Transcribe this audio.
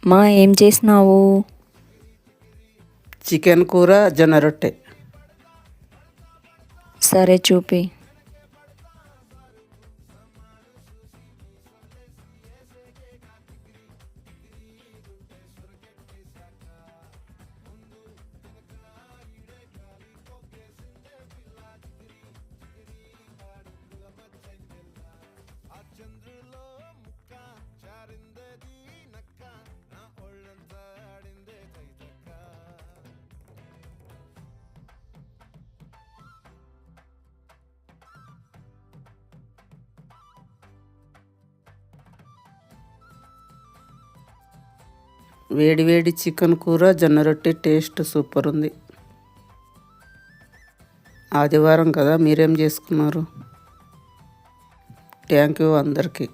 మా ఏం చేసినావు? చికెన్ కూర, జొన్న రొట్టె. సరే చూపి. వేడి వేడి చికెన్ కూర, జొన్న రొట్టె టేస్ట్ సూపర్ ఉంది. ఆదివారం కదా, మీరేం చేసుకున్నారు? థ్యాంక్ యూ అందరికీ.